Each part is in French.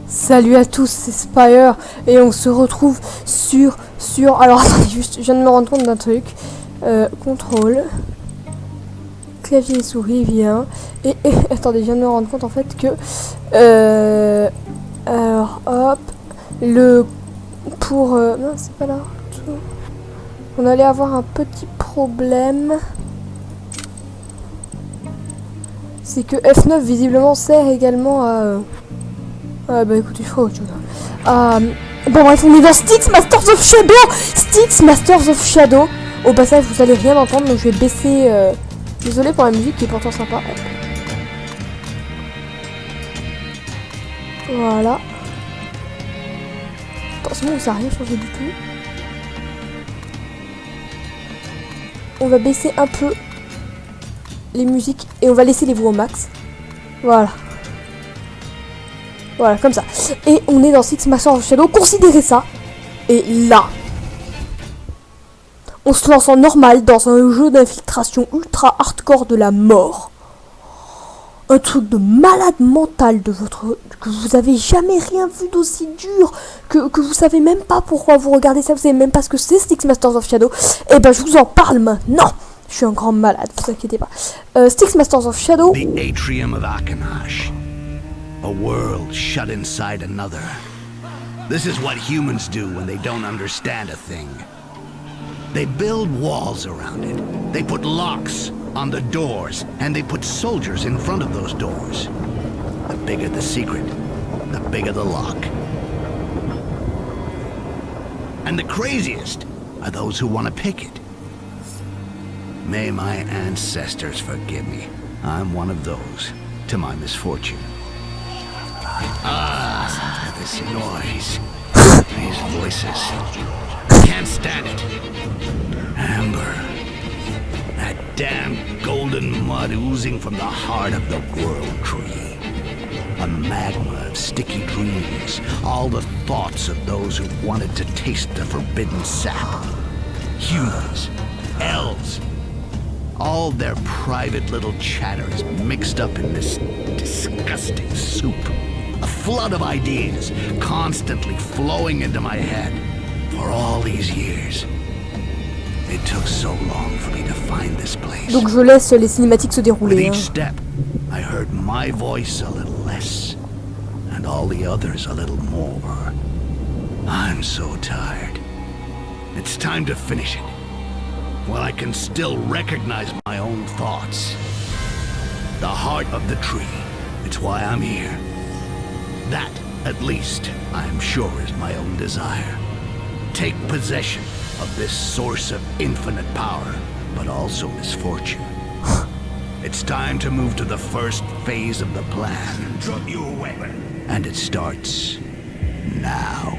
Salut à tous, c'est Spire et on se retrouve sur... Alors attendez, juste, je viens de me rendre compte d'un truc. Contrôle. Clavier et souris, bien. Et attendez, je viens de me rendre compte en fait que... alors, hop. Non, c'est pas là. On allait avoir un petit problème. C'est que F9 visiblement sert également à... Ah bah écoutez, je ferai autre chose. Bon bref, on est dans Styx Masters of Shadow. Styx Masters of Shadow. Au passage, vous allez rien entendre, donc je vais baisser... Désolé pour la musique qui est pourtant sympa. Voilà. Attention, ça n'a rien changé du tout. On va baisser un peu les musiques et on va laisser les voix au max. Voilà. Voilà, comme ça. Et on est dans Styx Masters of Shadow. Considérez ça. Et là, on se lance en normal dans un jeu d'infiltration ultra hardcore de la mort. Un truc de malade mental que vous avez jamais rien vu d'aussi dur, que vous savez même pas pourquoi vous regardez ça, vous savez même pas ce que c'est Styx Masters of Shadow. Et ben je vous en parle maintenant. Je suis un grand malade, vous inquiétez pas. Styx Masters of Shadow. The atrium of Akanash. A world shut inside another. This is what humans do when they don't understand a thing. They build walls around it. They put locks on the doors, and they put soldiers in front of those doors. The bigger the secret, the bigger the lock. And the craziest are those who want to pick it. May my ancestors forgive me. I'm one of those, to my misfortune. Ah, this noise. These voices. I can't stand it. Amber. That damn golden mud oozing from the heart of the world tree. A magma of sticky dreams. All the thoughts of those who wanted to taste the forbidden sap. Humans. Elves. All their private little chatter is mixed up in this disgusting soup. A flood of ideas constantly flowing into my head for all these years. It took so long for me to find this place. Donc je laisse les cinématiques se With dérouler. each step, I heard my voice a little less, and all the others a little more. I'm so tired. It's time to finish it. While I can still recognize my own thoughts. The heart of the tree. It's why I'm here. That, at least, I'm sure is my own desire. Take possession of this source of infinite power, but also misfortune. It's time to move to the first phase of the plan. Drop your weapon. And it starts now.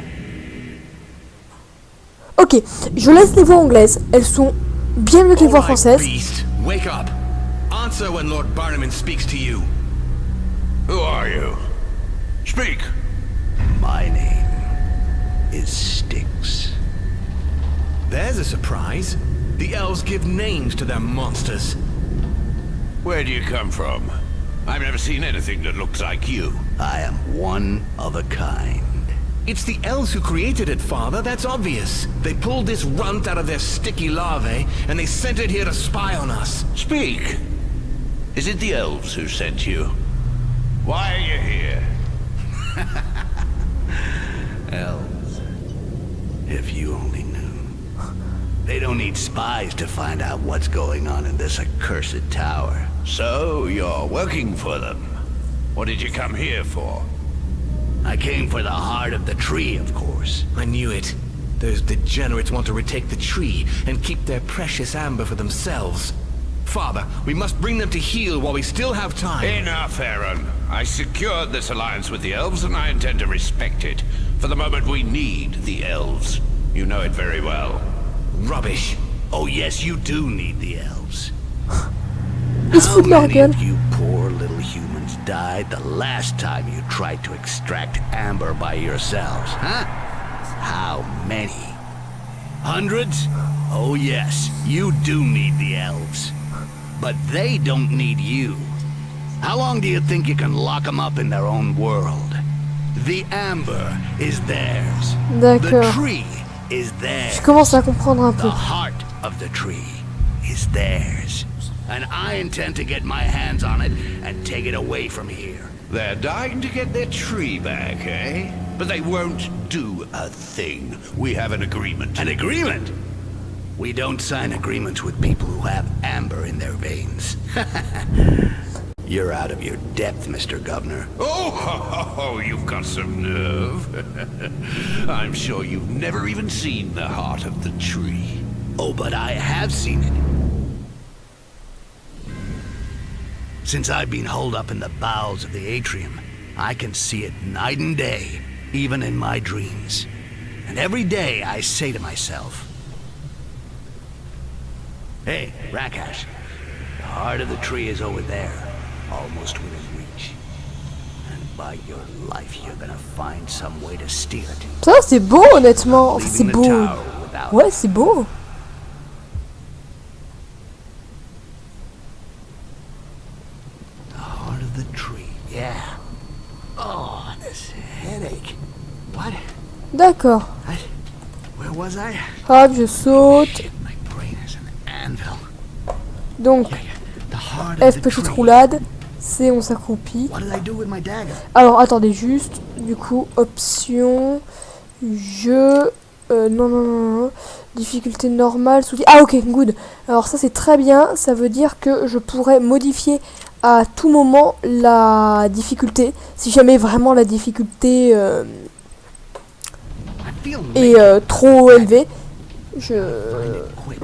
Ok, je laisse les voix anglaises. Elles sont bien mieux que les voix françaises. Beast, wake up. Answer when Lord Barnaman speaks to you. Who are you? Speak. My name is Styx. There's a surprise. The elves give names to their monsters. Where do you come from? I've never seen anything that looks like you. I am one of a kind. It's the elves who created it, Father, that's obvious. They pulled this runt out of their sticky larvae, and they sent it here to spy on us. Speak. Is it the elves who sent you? Why are you here? Elves. If you only knew. They don't need spies to find out what's going on in this accursed tower. So, you're working for them. What did you come here for? I came for the heart of the tree, of course. I knew it. Those degenerates want to retake the tree and keep their precious amber for themselves. Father, we must bring them to heel while we still have time. Enough, Aaron. I secured this alliance with the elves, and I intend to respect it. For the moment, we need the elves. You know it very well. Rubbish. Oh yes, you do need the elves. Ils se How foutent de leur many gueule. of you poor little humans died the last time you tried to extract amber by yourselves, huh? How many? Hundreds? Oh yes, you do need the elves. But they don't need you. How long do you think you can lock them up in their own world? The amber is theirs. The D'accord. tree is theirs. Je commence à comprendre un The peu. heart of the tree is theirs. And I intend to get my hands on it and take it away from here. They're dying to get their tree back, eh? But they won't do a thing. We have an agreement. An agreement? We don't sign agreements with people who have amber in their veins. You're out of your depth, Mr. Governor. Oh, you've got some nerve. I'm sure you've never even seen the heart of the tree. Oh, but I have seen it. Since I've been holed up in the bowels of the atrium, I can see it night and day, even in my dreams. And every day I say to myself, hey, Rakash, the heart of the tree is over there, almost within reach. And by your life, you're gonna find some way to steal it. Ça, c'est beau, honnêtement. Enfin, c'est Leaving the beau. tower without Ouais, c'est beau. the heart of the tree. Yeah. Oh, this headache. What? D'accord. Where was I? Hop, je saute. Shit, my brain is an anvil. Donc, The heart of F the petite tree. roulade. C on s'accroupit. What did I do with my dagger? Alors, attendez juste. Du coup, option. Jeu. Non. Difficulté normale. Ah, ok, good. Alors, ça, c'est très bien. Ça veut dire que je pourrais modifier à tout moment la difficulté. Si jamais vraiment la difficulté I feel est trop élevée. Je. quick.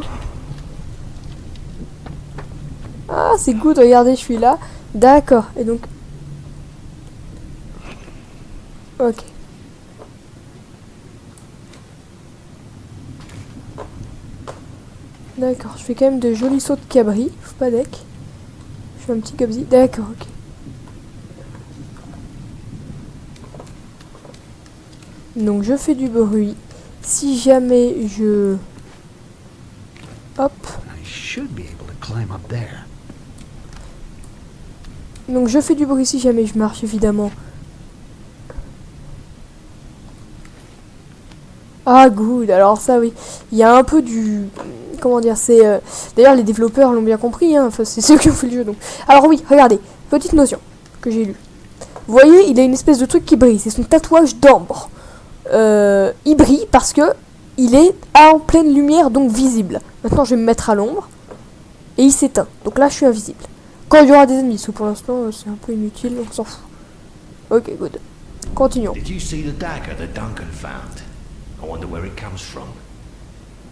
Ah, c'est good, regardez, je suis là. D'accord, et donc... Ok. D'accord, je fais quand même de jolis sauts de cabri. Faut pas deck. Je fais un petit gobzi. D'accord, ok. Donc je fais du bruit. Si jamais je... Hop. I should be able to climb up there. Donc je fais du bruit si jamais je marche, évidemment. Ah, good. Alors ça, oui. Il y a un peu du... Comment dire, c'est... D'ailleurs, les développeurs l'ont bien compris, hein. Enfin, c'est ceux qui ont fait le jeu, donc... Alors oui, regardez. Petite notion que j'ai lue. Vous voyez, il a une espèce de truc qui brille. C'est son tatouage d'ambre. Il brille parce que il est en pleine lumière, donc visible. Maintenant, je vais me mettre à l'ombre. Et il s'éteint. Donc là, je suis invisible. Quand il y aura des ennemis, parce que pour l'instant, c'est un peu inutile, on s'en fout. Ok, good. Continuons. Did you see the dagger that Duncan found? I wonder where it comes from.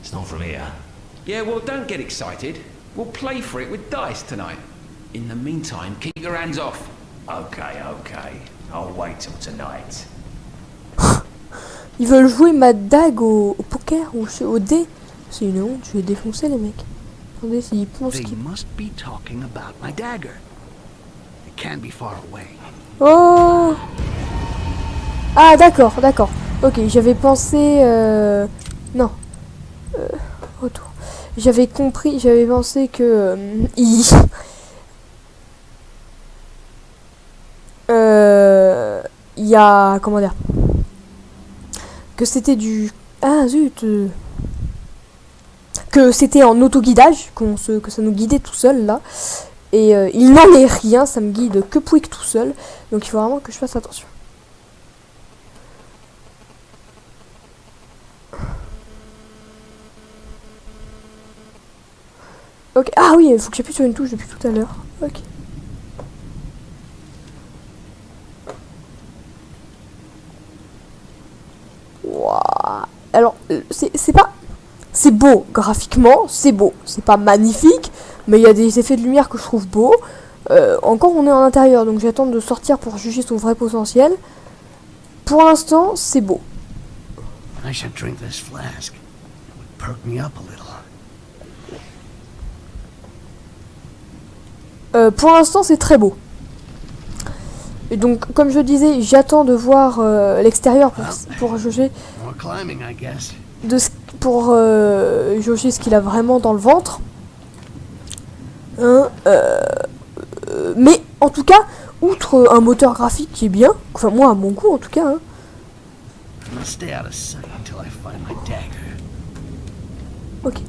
It's not from here. Yeah, well, don't get excited. We'll play for it with dice tonight. In the meantime, keep your hands off. Okay. I'll wait till tonight. Ils veulent jouer ma dague au poker ou au dé. C'est une honte, je vais défoncer les mecs. Attendez, s'ils pensent They qu'ils... must be talking about my dagger. It can't be far away. Oh! Ah, d'accord. Ok, j'avais pensé... Non. Retour. J'avais pensé que... Il y a... Comment dire? Que c'était du... Ah, zut! Que c'était en autoguidage, que ça nous guidait tout seul, là. Et il n'en est rien, ça me guide que pouic tout seul. Donc il faut vraiment que je fasse attention. Ok, ah oui, il faut que j'appuie sur une touche depuis tout à l'heure. Ok. Waouh. Alors, c'est pas... C'est beau, graphiquement, c'est beau. C'est pas magnifique, mais il y a des effets de lumière que je trouve beaux. Encore, on est en intérieur, donc j'attends de sortir pour juger son vrai potentiel. Pour l'instant, c'est beau. I should drink this flask. It would perk me up a little. Pour l'instant, c'est très beau. Et donc, comme je disais, j'attends de voir l'extérieur pour juger More climbing, I guess. pour jauger ce qu'il a vraiment dans le ventre. Mais en tout cas, outre un moteur graphique qui est bien, enfin moi à mon goût en tout cas, hein. I'm gonna stay out of sight until I find my dagger. Ok.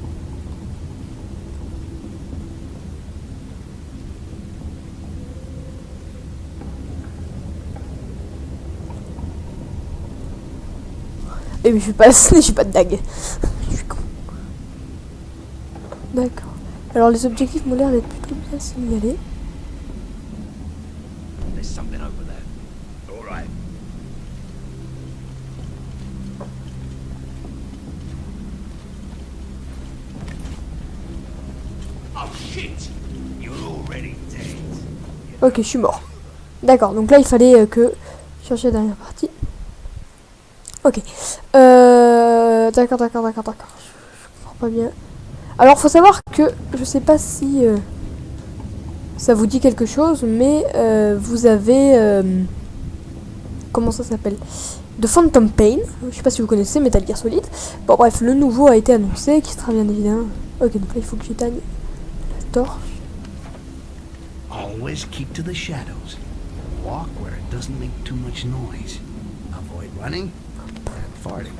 Et mais je suis pas j'ai pas de dague. Je suis con. D'accord. Alors les objectifs m'ont l'air d'être plutôt bien signalés. There's something over there. All right. Oh shit! You're already dead. Ok, je suis mort. D'accord, donc là il fallait que chercher la dernière partie. Ok. D'accord. Je comprends pas bien. Alors faut savoir que je sais pas si ça vous dit quelque chose, mais vous avez comment ça s'appelle, de Phantom Pain. Je sais pas si vous connaissez Metal Gear Solid. Bon bref, le nouveau a été annoncé, qui sera bien évidemment. Ok, donc là il faut que j'éteigne la torche. Always keep to the shadows. Walk where it doesn't make too much noise. Avoid running and farting.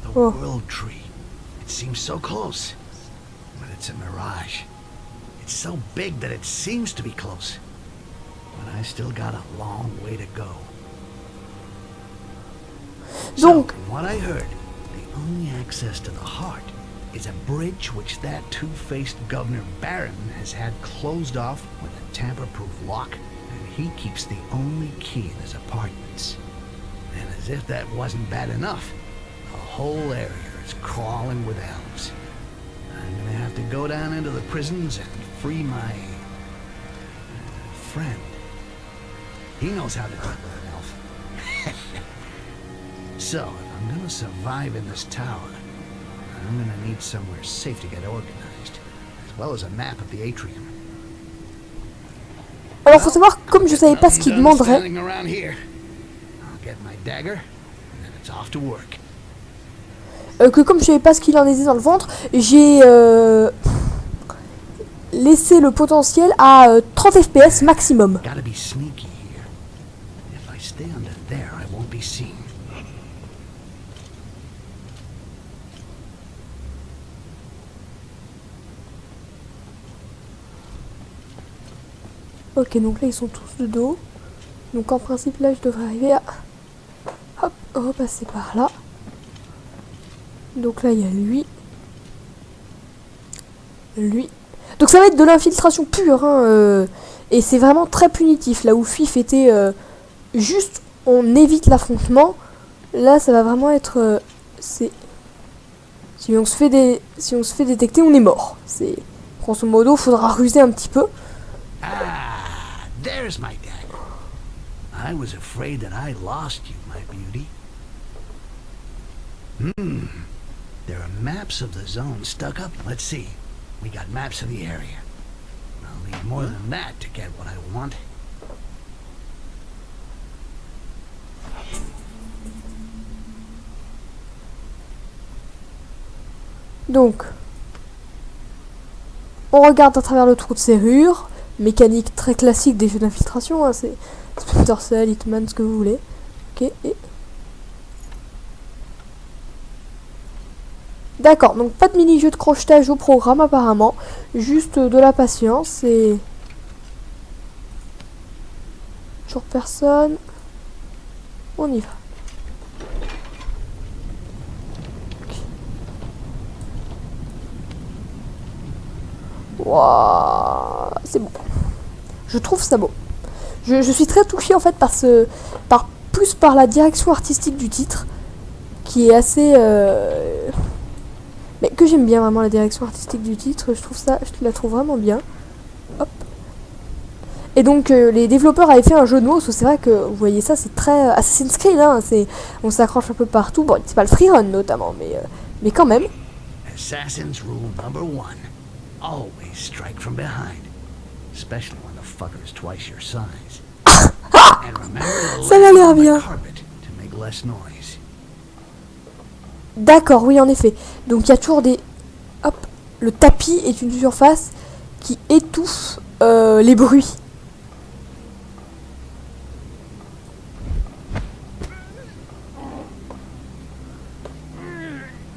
The Oh. World Tree. It seems so close, but it's a mirage. It's so big that it seems to be close, but I still got a long way to go. Donc, So, from what I heard, the only access to the heart is a bridge which that two-faced Governor Barron has had closed off with a tamper-proof lock, and he keeps the only key in his apartments. And as if that wasn't bad enough, the whole area is crawling with elves. I'm gonna have to go down into the prisons and free my friend. He knows how to deal with an elf. So, if I'm gonna survive in this tower, I'm gonna need somewhere safe to get organized, as well as a map of the atrium. alors faut savoir, comme je savais pas ce qu'il demanderait, Standing around here. I'll get my dagger, and then it's off to work. que comme je savais pas ce qu'il en était dans le ventre, j'ai laissé le potentiel à 30 FPS maximum. Gotta be sneaky here. If I stay under there, I won't be seen. Ok, donc là ils sont tous de dos. Donc en principe là je devrais arriver à hop, repasser par là. Donc là il y a lui. Lui. Donc ça va être de l'infiltration pure, hein, et c'est vraiment très punitif. Là où FIF était juste on évite l'affrontement, là ça va vraiment être c'est si on se fait détecter, on est mort. C'est grosso modo, faudra ruser un petit peu. Ah, there's my dagger. I was afraid that I lost you, my beauty. There are maps of the zone stuck up. Let's see. We got maps of the area. I'll need more than that to get what I want. Donc, on regarde à travers le trou de serrure. Mécanique très classique des jeux d'infiltration, hein, c'est Splinter Cell, Hitman, ce que vous voulez. Ok, et... D'accord, donc pas de mini-jeu de crochetage au programme apparemment. Juste de la patience et... Toujours personne. On y va. Waouh, c'est beau. Je trouve ça beau. Je suis très touchée en fait plus par la direction artistique du titre, qui est assez, mais que j'aime bien vraiment la direction artistique du titre. Je la trouve vraiment bien. Hop. Et donc les développeurs avaient fait un jeu de mots. C'est vrai que vous voyez ça, c'est très Assassin's Creed. Hein, on s'accroche un peu partout. Bon, c'est pas le freerun notamment, mais quand même. Assassin's rule number 1. Always strike from behind. Especially when the fucker's twice your size. And remember to Ça m'a lay l'air on the bien. carpet to make less noise. D'accord, oui, en effet. Donc, il y a toujours des... Hop. Le tapis est une surface qui étouffe les bruits.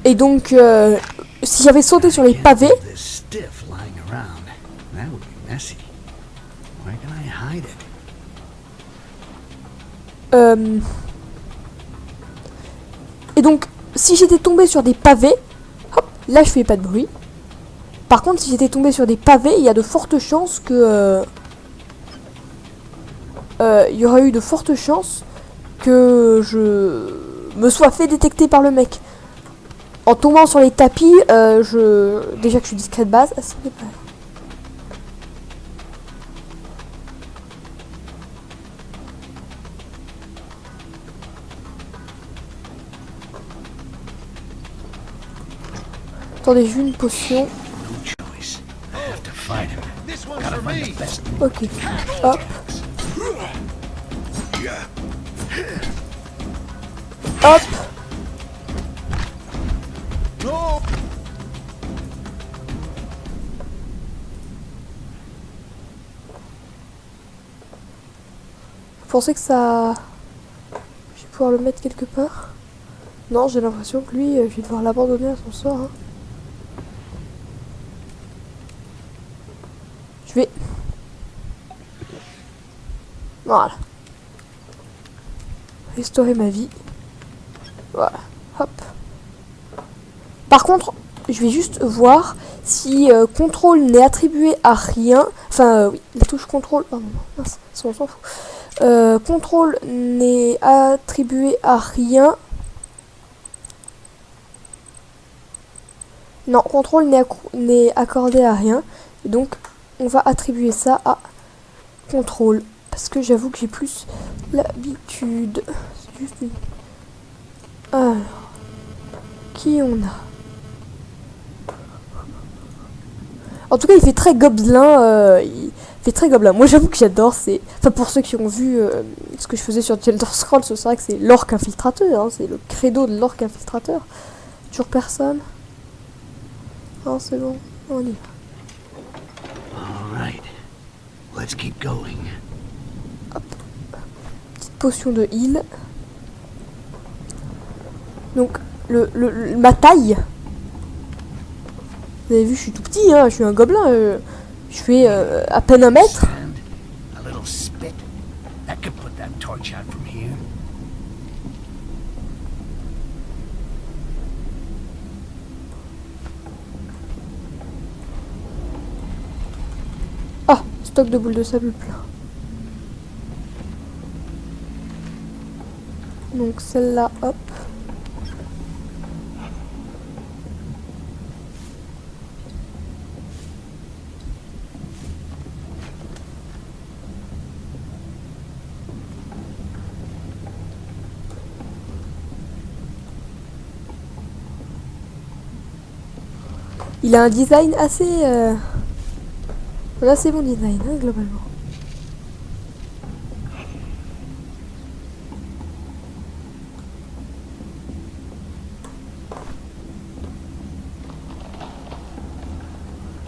Et donc, si j'avais sauté sur les pavés, Can't leave this stiff lying around. That would be messy. Where can I hide it? et donc, si j'étais tombé sur des pavés, hop, là je fais pas de bruit. Par contre, si j'étais tombé sur des pavés, il y a de fortes chances que... il y aurait eu de fortes chances que je me sois fait détecter par le mec. En tombant sur les tapis, déjà que je suis discret de base. Ah, c'est pas... Attendez, j'ai une potion. No choice. I have to fight him. Gotta find the best. Ok. Hop. Hop. Vous pensez que ça... Je vais pouvoir le mettre quelque part? Non, j'ai l'impression que lui, je vais devoir l'abandonner à son sort. Hein. Je vais... Voilà. Restaurer ma vie. Voilà. Hop. Par contre, je vais juste voir si contrôle n'est attribué à rien. Enfin, oui, la touche contrôle... Oh non, mince, ça, on s'en fout. Contrôle n'est attribué à rien. Non, contrôle n'est accordé à rien. Donc, on va attribuer ça à contrôle. Parce que j'avoue que j'ai plus l'habitude. C'est juste une... Alors, qui on a? En tout cas, il fait très gobelin. Il fait très gobelin. Moi, j'avoue que j'adore. C'est... Enfin, pour ceux qui ont vu ce que je faisais sur The Elder Scrolls, c'est vrai que c'est l'orc infiltrateur. Hein, c'est le credo de l'orc infiltrateur. Toujours personne. Non, c'est bon. On y va. All right. Let's keep going. Petite potion de heal. Donc, ma taille. Vous avez vu, je suis tout petit, hein, je suis un gobelin. Je fais à peine 1 mètre. Sand, a little spit. That could put that torch out from here. Ah, stock de boules de sable plein. Donc celle-là, hop. Il a un design assez... Là, c'est bon design, hein, globalement.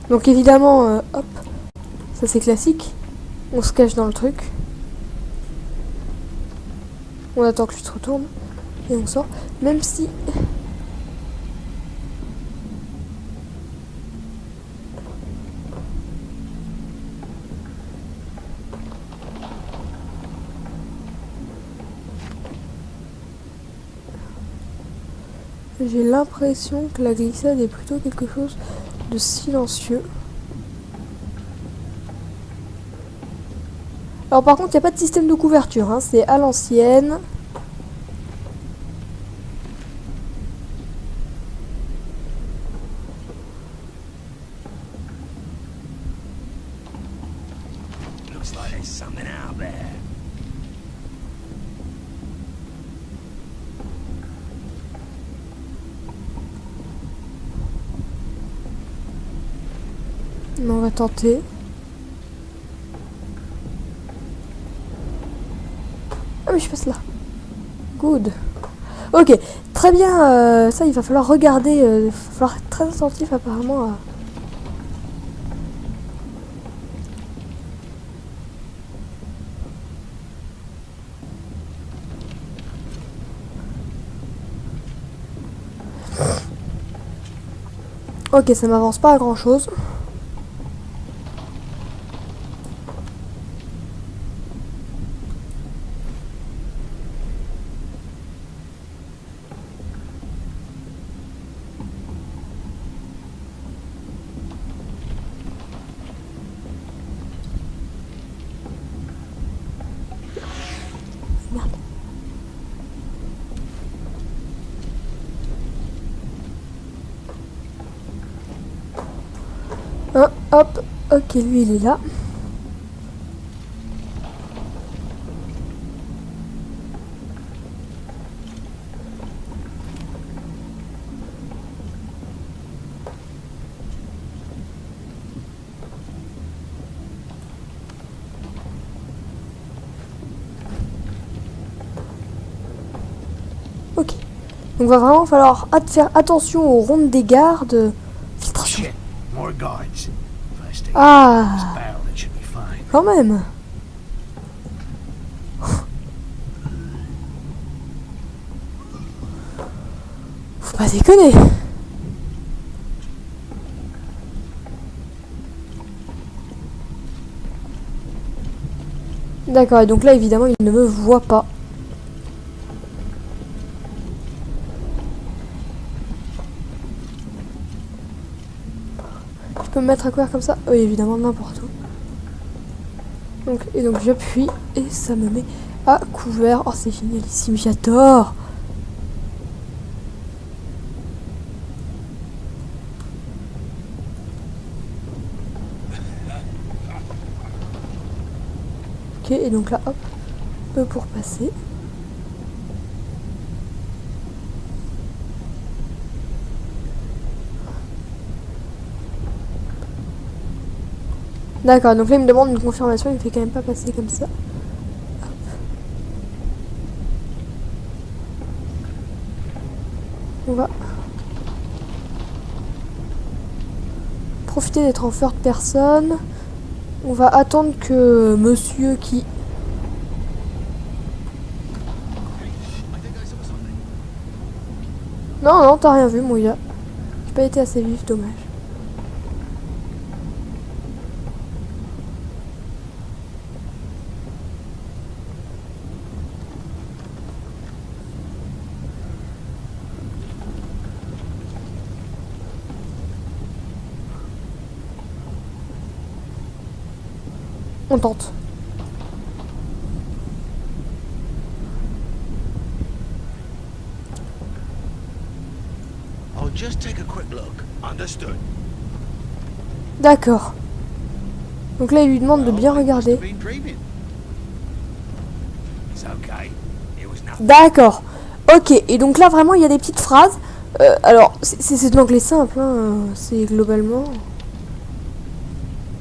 Donc évidemment, hop, ça c'est classique. On se cache dans le truc. On attend que tu te retournes. Et on sort. Même si... J'ai l'impression que la glissade est plutôt quelque chose de silencieux. Alors par contre, il n'y a pas de système de couverture, hein, c'est à l'ancienne. Looks like there's something out there. On va tenter. mais je passe là. Good. Ok, très bien. Ça, il va falloir regarder. Il va falloir être très attentif apparemment à... Ok, ça m'avance pas à grand chose. Merde. Hop, ok, lui il est là. Ok. Donc va vraiment falloir faire attention aux rondes des gardes. Filtration. Shit, more guards. If I stay Ah, in this barrel, it should be fine. quand même. Faut pas déconner. D'accord, et donc là évidemment il ne me voit pas. Je peux me mettre à couvert comme ça? Oui, évidemment, n'importe où. Donc j'appuie et ça me met à couvert. Oh, c'est génialissime, j'adore. Ok, et donc là, hop, E pour passer. D'accord, donc là il me demande une confirmation, il me fait quand même pas passer comme ça. Hop. On va profiter d'être en third personne. On va attendre que monsieur qui... Non, non, t'as rien vu, mon gars. J'ai pas été assez vif, dommage. On tente. I'll just take a quick look. Understood. D'accord. Donc là, il lui demande de bien regarder. Been dreaming. It's okay. It was nothing. D'accord. Ok, et donc là, vraiment, il y a des petites phrases. Alors, c'est de l'anglais simple, hein. C'est globalement...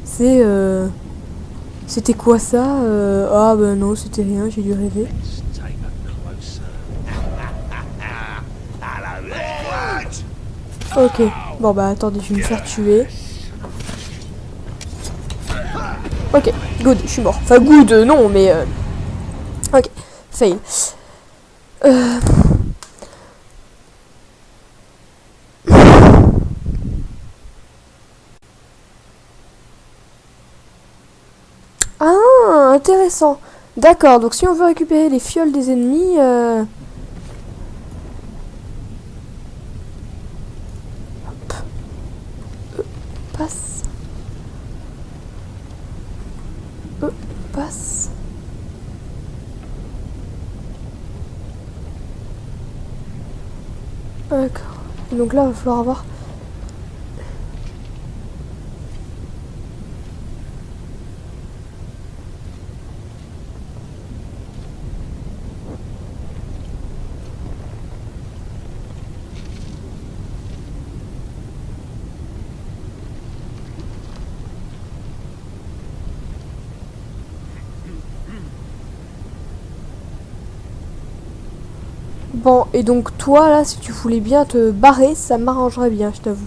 C'est... C'était quoi ça? Ah ben non, c'était rien, j'ai dû rêver. Let's take a closer. Hello there. Ok. Bon bah attendez, je vais me faire tuer. Ok, good, je suis mort. Enfin good, non, mais... Ok, fail. Ah, intéressant. D'accord, donc si on veut récupérer les fioles des ennemis... Hop. Passe. Passe. D'accord. Donc là, il va falloir avoir... Bon, et donc toi là, si tu voulais bien te barrer, ça m'arrangerait bien, je t'avoue.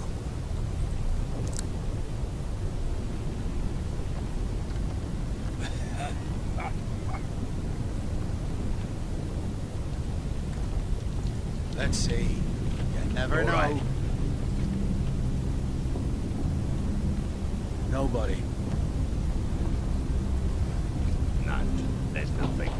Let's see. You never know. right. Nobody. None. There's nothing.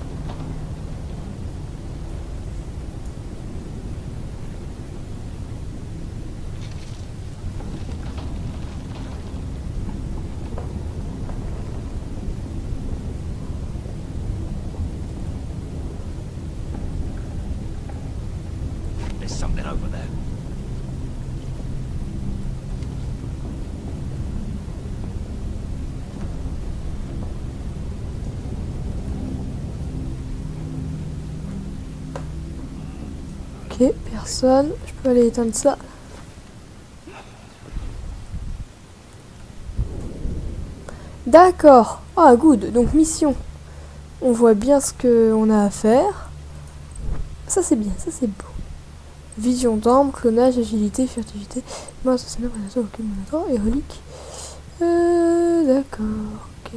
There's something over there. Ok, personne. Je peux aller éteindre ça. D'accord. Ah, good. Donc, mission. On voit bien ce qu'on a à faire. Ça, c'est bien. Ça, c'est beau. Vision d'armes, clonage, agilité, furtivité. Moi, assassinat, prédateur, ok, monitor et relique. D'accord. Ok.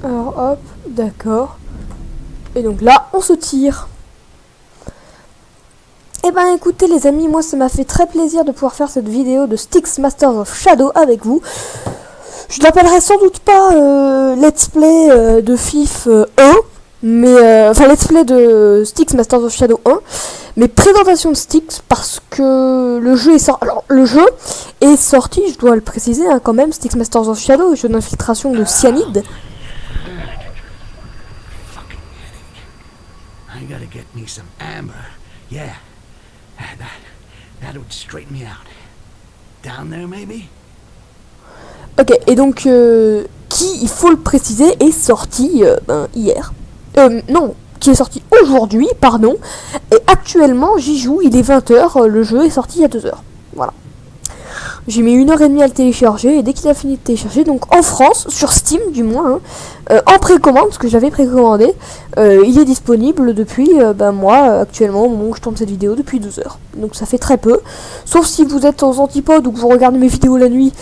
Alors hop, d'accord. Et donc là, on se tire. Et ben écoutez les amis, moi ça m'a fait très plaisir de pouvoir faire cette vidéo de Styx Masters of Shadow avec vous. Je l'appellerai sans doute pas Let's Play de FIF 1, mais enfin Let's Play de Styx Masters of Shadow 1, mais présentation de Styx parce que le jeu est sorti. Alors le jeu est sorti, je dois le préciser hein, quand même, Styx Masters of Shadow, jeu d'infiltration de cyanide. I gotta get me some amber. Yeah. That would straighten me out. Down there, maybe? Ok, et donc, qui, il faut le préciser, est sorti hier. Non, qui est sorti aujourd'hui, pardon. Et actuellement, j'y joue, il est 20h, le jeu est sorti il y a 2h. Voilà. J'ai mis 1h30 à le télécharger, et dès qu'il a fini de télécharger, donc en France, sur Steam du moins, hein, en précommande, parce que j'avais précommandé, il est disponible depuis, moi, actuellement, au moment où je tourne cette vidéo, depuis 2h. Donc ça fait très peu. Sauf si vous êtes aux antipodes ou que vous regardez mes vidéos la nuit,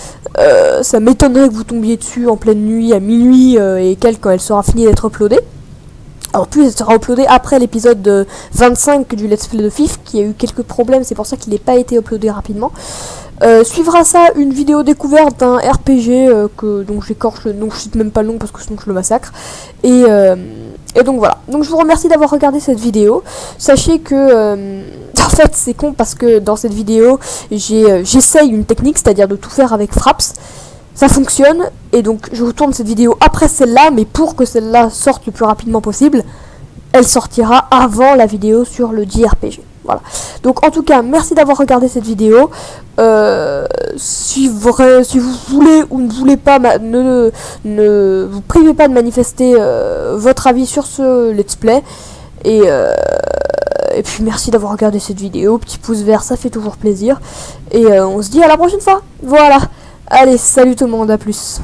ça m'étonnerait que vous tombiez dessus en pleine nuit, à minuit et quelques, quand elle sera finie d'être uploadée. Alors puis elle sera uploadée après l'épisode 25 du Let's Play de FIF, qui a eu quelques problèmes, c'est pour ça qu'il n'est pas été uploadé rapidement. Suivra ça une vidéo découverte d'un RPG dont j'écorche le nom, je cite même pas le nom parce que sinon je le massacre. Et donc voilà. Donc je vous remercie d'avoir regardé cette vidéo. Sachez que en fait c'est con parce que dans cette vidéo j'essaye une technique, c'est-à-dire de tout faire avec Fraps. Ça fonctionne et donc je vous tourne cette vidéo après celle-là, mais pour que celle-là sorte le plus rapidement possible, elle sortira avant la vidéo sur le JRPG. Voilà. Donc en tout cas, merci d'avoir regardé cette vidéo. Si vous voulez ou ne voulez pas, ne vous privez pas de manifester votre avis sur ce let's play. Et puis merci d'avoir regardé cette vidéo. Petit pouce vert, ça fait toujours plaisir. Et on se dit à la prochaine fois. Voilà. Allez, salut tout le monde, à plus.